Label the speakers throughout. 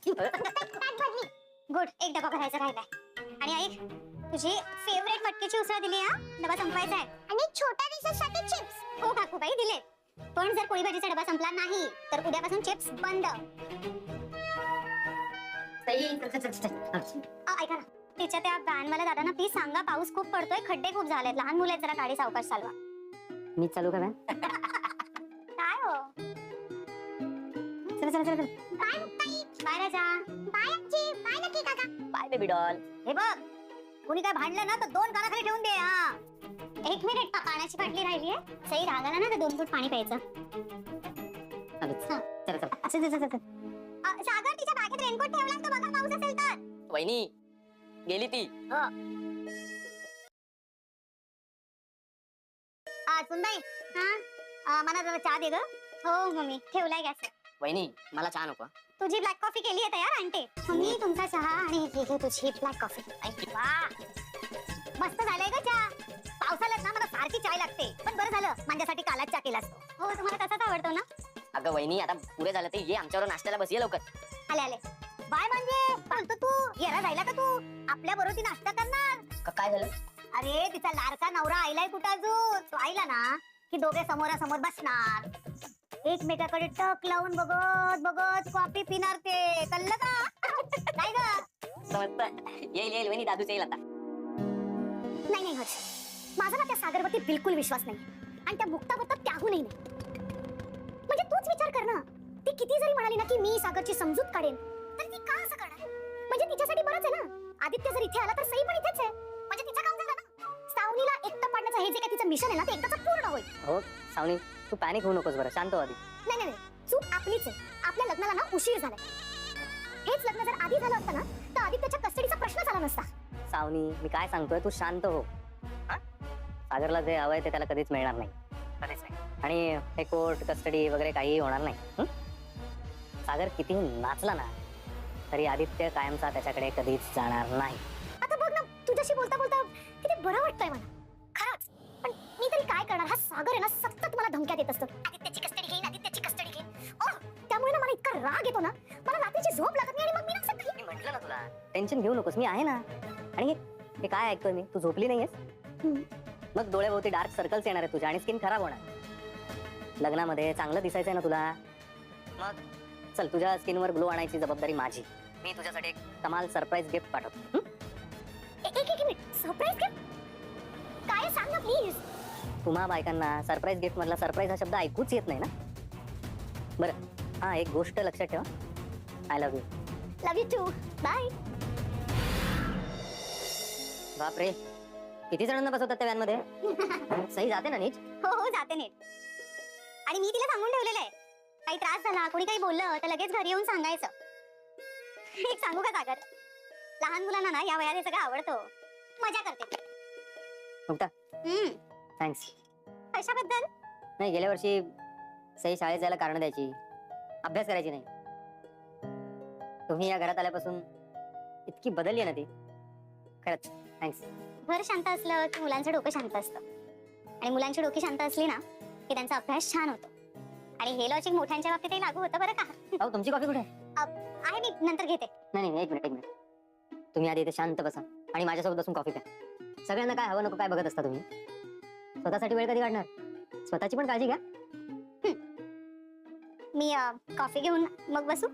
Speaker 1: Good, एक डबा भरायचा राहिलाय. आणि ऐक, तुझी फेवरेट मटकीची उसळ दिली हा, डबा संपवायचा आहे. आणि छोट्या रिसर्चसाठी चिप्स. हो काकूबाई दिले. पण जर पोळी भाजीचा डबा संपला नाही तर उद्यापासून चिप्स बंद. ऐका ना, तिच्या त्या व्हॅनवाल्या दादांना प्लीज सांगा, पाऊस खूप पडतोय, खड्डे खूप झालेत, लहान मुलं आहेत, जरा गाडी सावकाश चालवा.
Speaker 2: मी चालू का व्हॅन?
Speaker 1: काय हो?
Speaker 2: चला चला चला.
Speaker 1: बाय बाय राजा. बाय आजी. बाय नक्की काका.
Speaker 2: Bye baby doll.
Speaker 1: हे बघ, कोणी काय भांडलं ना तर 2 कानाखाली ठेवून दे. हा, 1 मिनिट, पाण्याची बाटली राहिली आहे. सई राग आला ना तर 2 फूट पाणी प्यायचं.
Speaker 2: चला चला.
Speaker 1: असं सागर, तिच्या बॅगेत रेनकोट ठेवला तो बघा, पाऊस असेल तर.
Speaker 2: वहिनी गेली ती.
Speaker 1: सुनबाई, हा, मला जरा चहा दे ग. हो मम्मी, ठेवलाय गॅस.
Speaker 2: वहिनी मला चहा नको.
Speaker 1: तुझी ब्लॅक कॉफी केली आहे तयार आणते. मम्मी तुमचा चहा आणि ही घे तुझी ब्लॅक कॉफी. वाह, मस्त झालंय ग चहा. पावसाळ्यात ना मला सारखी चाय लागते, पण बरं झालं माझ्यासाठी कालाच चहा केलास. हो, तुम्हाला तसाच आवडतो ना?
Speaker 2: अगं वहिनी, आता पुरे झालं ते ये आमच्यावर नाश्त्याला बस, ये लवकर.
Speaker 1: आले आले. बाय म्हणजे बोलतो तू याला जायला का? तू आपल्या बरोबर ती नाश्ता करणार?
Speaker 2: काय झालं?
Speaker 1: अरे तिचा लाडका नवरा आईलाय कुठं अजून. तो आईला ना की दोघे समोरासमोर बसणार, एकमेकाकडे टक लावून बघत बघत कॉफी पिणार. ते कळलं का? काय ग?
Speaker 2: समजतं. येईल वहिनी, दादूच येईल आता.
Speaker 1: नाही नाही हर्ष, माझा ना त्या सागरवरती बिलकुल विश्वास नाही. आणि त्या मुक्तावरती त्याहूनही नाही. म्हणजे तूच विचार कर ना, ती किती जरी म्हणाली ना की मी सागरची समजूत काढेन, तर ती का असं करणार? म्हणजे तिच्यासाठी बरंच आहे ना. आदित्य जर इथे आला तर सई पण इथेच आहे. म्हणजे तिचं काम झालं ना. सावनीला एकटं पाडण्याचं हे जे काही तिचं मिशन आहे ना, ते एकदाच पूर्ण होईल.
Speaker 2: हो सावनी, तू पॅनिक होऊ नकोस बरं, शांत हो आधी.
Speaker 1: नाही नाही, चूक आपलीच आहे. आपल्या लग्नाला ना उशीर झालाय. हेच लग्न जर आधी झालं असतं ना तर आदित्यच्या कस्टडीचा प्रश्नच आला नसता.
Speaker 2: सावनी, मी काय सांगतोय, तू शांत हो. सागरला जे हवंय ते त्याला कधीच मिळणार नाही, कधीच नाही. आणि हे कोर्ट कस्टडी वगैरे काही होणार नाही. सागर कितीही नाचला ना तरी आदित्य कायमचा त्याच्याकडे कधीच जाणार नाही.
Speaker 1: आता बघ ना, तुझ्याशी बोलता बोलता किती बरं वाटतंय मला खरंच. पण मी तरी काय करणार? हा सागर आहे ना सतत मला धमक्या देत असतो, आदित्यची कस्टडी घेईन, आदित्यची कस्टडी घेईन. त्यामुळे ना मला इतका राग येतो ना, मला रात्रीची झोप लागत नाही. आणि मग मी ना सतत
Speaker 2: मी म्हटलं ना तुला, टेन्शन घेऊ नकोस, मी आहे ना. आणि हे काय ऐकतोय मी, तू झोपली नाहीयेस? मग डोळ्याभोवती डार्क सर्कल्स येणार आहे तुझ्या आणि स्किन खराब होणार. लग्नामध्ये चांगलं दिसायचंय ना तुला, मग चल तुझ्या स्किनवर ग्लो आणायची जबाबदारी माझी. मी तुझ्यासाठी एक कमाल सरप्राईज गिफ्ट पाठवतो.
Speaker 1: एक मिनिट, सरप्राईज गिफ्ट काय? सांग ना प्लीज.
Speaker 2: तुम्हा बायकांना सरप्राईज गिफ्ट मधला सरप्राईज हा शब्द ऐकूच येत नाही ना. बरं, हा एक गोष्ट लक्षात ठेवा, I love you.
Speaker 1: Love you too. Bye.
Speaker 2: बापरे, किती जणांना बसवतात त्या व्हॅन मध्ये? सही जाते ना नीट?
Speaker 1: हो जाते नीट. आणि मी तिला सांगून ठेवलेलं आहे, काही त्रास झाला, कोणी काही बोललं तर लगेच घरी येऊन सांगायचं. एक सांगू का सागर, लहान मुलांना ना या वयात हे सगळं आवडतं. मजा करते.
Speaker 2: मुक्ता, थँक्स.
Speaker 1: कशाबद्दल?
Speaker 2: नाही, गेल्या वर्षी सही शाळेत जायला कारण द्यायची, अभ्यास करायची नाही. तुम्ही या घरात आल्यापासून इतकी बदलली आहे ना ती, खरंच थँक्स. घर
Speaker 1: शांत असलं की मुलांचं डोकं शांत असतं, आणि मुलांची डोकी शांत असली ना की त्यांचा अभ्यास छान होतो. आणि हे लॉजिक मोठ्यांच्या बाबतीतही लागू होतं बरं का.
Speaker 2: अहो, तुमची कॉफी कुठे
Speaker 1: आहे? मी नंतर घेते.
Speaker 2: नाही, एक मिनिट. तुम्ही आधी इथे शांत बसा आणि माझ्यासोबत बसून कॉफी प्या. सगळ्यांना काय हवं नको काय बघत असता तुम्ही. स्वतःसाठी वेळ कधी काढणार? स्वतःची पण काळजी घ्या.
Speaker 1: मी कॉफी घेऊन मग बसू.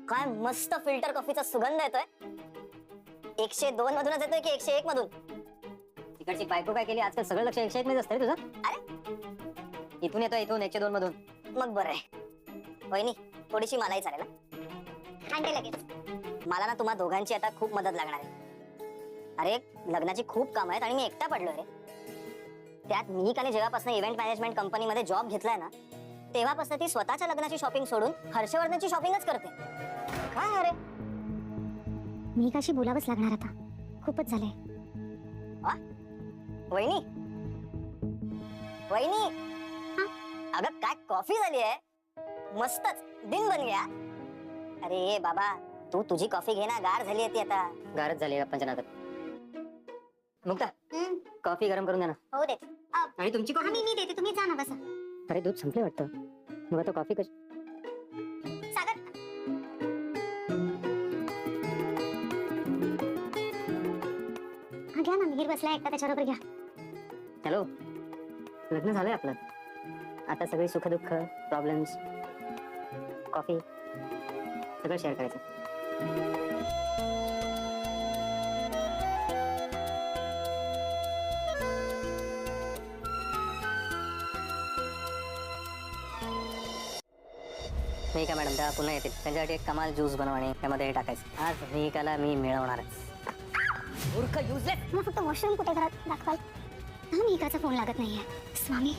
Speaker 2: काय मस्त फिल्टर कॉफीचा सुगंध येतोय. 102 मधूनच येतोय की 101 मधून? तिकडची बायको काय केली आजकाल, सगळं लक्ष 101 मध्ये असतं तुझं. अरे इथून येतोय, इथून 102 मधून. मग बरं आहे. वहिनी, थोडीशी मलाही चालेल ना?
Speaker 1: आणते लगेच.
Speaker 2: मला ना तुम्हा दोघांची आता खूप मदत लागणार आहे. अरे लग्नाची खूप काम आहेत आणि मी एकटा पडलोय रे. त्यात मी आणि जेव्हापासून इव्हेंट मॅनेजमेंट कंपनीमध्ये जॉब घेतलाय ना, तेव्हापासून ती स्वतःच्या लग्नाची शॉपिंग सोडून हर्षवर्धनची शॉपिंगच करते. काय अरे,
Speaker 1: मी कशी बोलावंच लागणार आता, खूपच झालंय.
Speaker 2: वहिनी, अगं काय कॉफी झाली आहे, मस्तच दिन बन गया. अरे बाबा, तू तुझी कॉफी घे ना, गार झाली ती आता. गारच झाली पंचनाथात. मुक्ता, कॉफी गरम करून द्या ना.
Speaker 1: हो देते.
Speaker 2: आणि तुमची कॉफी?
Speaker 1: मी देते, तुम्ही जा ना बसा.
Speaker 2: अरे दूध संपले वाटतं. मग आता कॉफी कशी?
Speaker 1: मिहीर बसलाय एकटा, त्याच्याबरोबर घ्या.
Speaker 2: हॅलो, लग्न झालंय आपलं. आता सगळी सुखदुःख, प्रॉब्लेम्स, कॉफी सगळं शेअर करायचं. मेघा मॅडम त्या पुन्हा येतील. त्यांच्यासाठी एक कमाल ज्यूस बनवणे, त्यामध्ये हे टाकायचं. आज मेघाला मी मिळवणारच. मूर्ख युजलेस.
Speaker 1: मला फक्त वॉशरूम कुठे घरात दाखवाल. मी इकडचा फोन लागत नाहीये. स्वामी